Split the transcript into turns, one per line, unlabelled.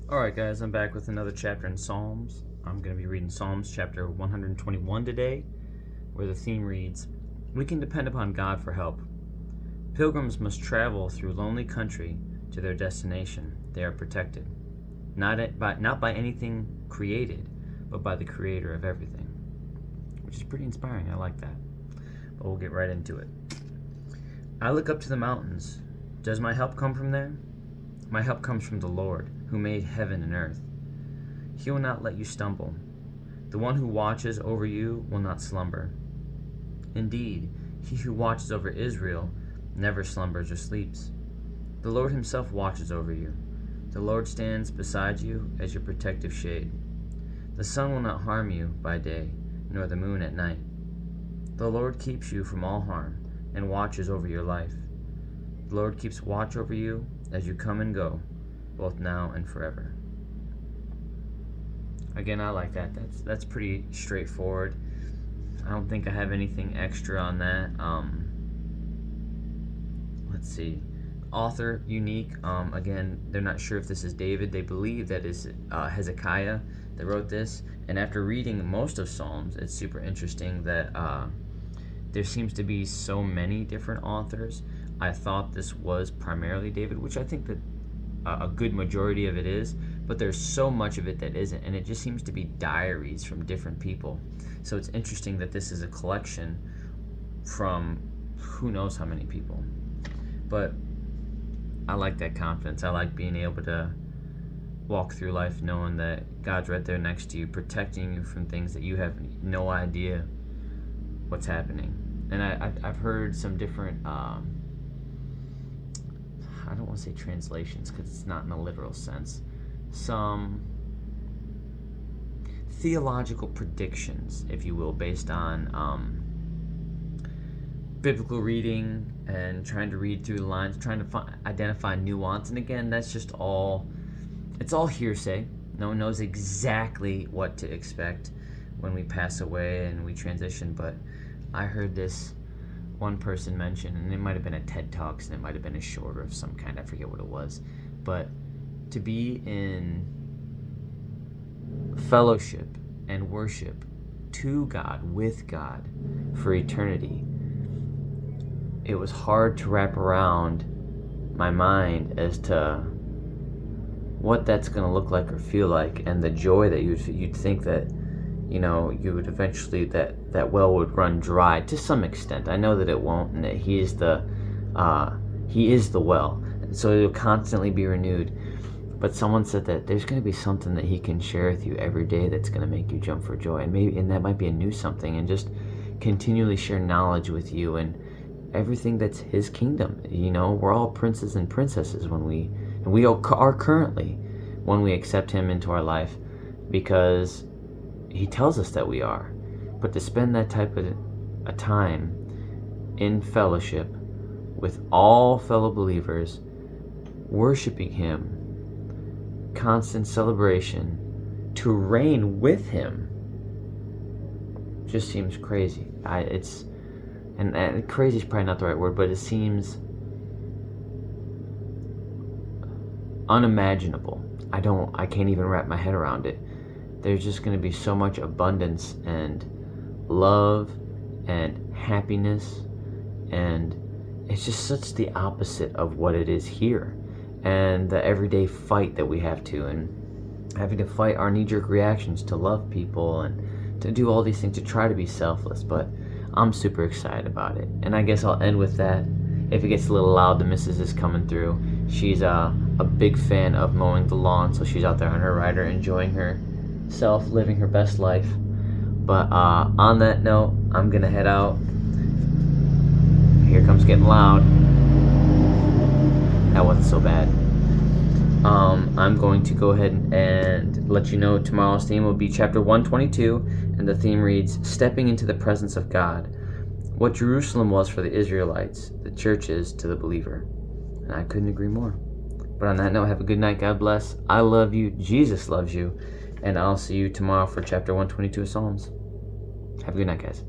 Alright, guys, I'm back with another chapter in Psalms. I'm going to be reading Psalms chapter 121 today, where the theme reads, "We can depend upon God for help. Pilgrims must travel through lonely country to their destination. They are protected, not by anything created, but by the creator of everything." Which is pretty inspiring. I like that. But we'll get right into it. I look up to the mountains. Does my help come from there? My help comes from the Lord, who made heaven and earth. He will not let you stumble. The one who watches over you will not slumber. Indeed, he who watches over Israel never slumbers or sleeps. The Lord himself watches over you. The Lord stands beside you as your protective shade. The sun will not harm you by day, nor the moon at night. The Lord keeps you from all harm and watches over your life. The Lord keeps watch over you as you come and go, both now and forever. Again, I like that. That's pretty straightforward. I don't think I have anything extra on that. Let's see. Author, unique. Again, they're not sure if this is David. They believe that is Hezekiah that wrote this. And after reading most of Psalms, it's super interesting that there seems to be so many different authors. I thought this was primarily David, which I think that a good majority of it is, but there's so much of it that isn't, and it just seems to be diaries from different people. So it's interesting that this is a collection from who knows how many people. But I like that confidence. I like being able to walk through life knowing that God's right there next to you, protecting you from things that you have no idea what's happening. And I've heard some different I don't want to say translations because it's not in a literal sense, some theological predictions, if you will, based on biblical reading and trying to read through the lines, trying to identify nuance. And again, that's just it's all hearsay. No one knows exactly what to expect when we pass away and we transition, but I heard this one person mention, and it might have been a TED Talks, and it might have been a shorter of some kind, I forget what it was, but to be in fellowship and worship to God, with God, for eternity, it was hard to wrap around my mind as to what that's going to look like or feel like, and the joy that you'd think that you would eventually, that well would run dry to some extent. I know that it won't, and that he is the well, so it'll constantly be renewed. But someone said that there's going to be something that he can share with you every day that's going to make you jump for joy, and that might be a new something, and just continually share knowledge with you and everything that's his kingdom. We're all princes and princesses when we are currently, when we accept him into our life, because he tells us that we are. But to spend that type of a time in fellowship with all fellow believers, worshiping him, constant celebration, to reign with him, just seems crazy. And crazy is probably not the right word, but it seems unimaginable. I can't even wrap my head around it. There's just going to be so much abundance and love and happiness, and it's just such the opposite of what it is here, and the everyday fight that we have to, and having to fight our knee-jerk reactions to love people and to do all these things to try to be selfless. But I'm super excited about it, and I guess I'll end with that. If it gets a little loud, the missus is coming through. She's a big fan of mowing the lawn, so she's out there on her rider enjoying herself, living her best life. But on that note, I'm gonna head out. Here comes getting loud. That wasn't so bad. I'm going to go ahead and let you know tomorrow's theme will be chapter 122, and the theme reads, "Stepping into the presence of God. What Jerusalem was for the Israelites, the church is to the believer." And I couldn't agree more. But on that note, have a good night. God bless. I love you. Jesus loves you. And I'll see you tomorrow for chapter 122 of Psalms. Have a good night, guys.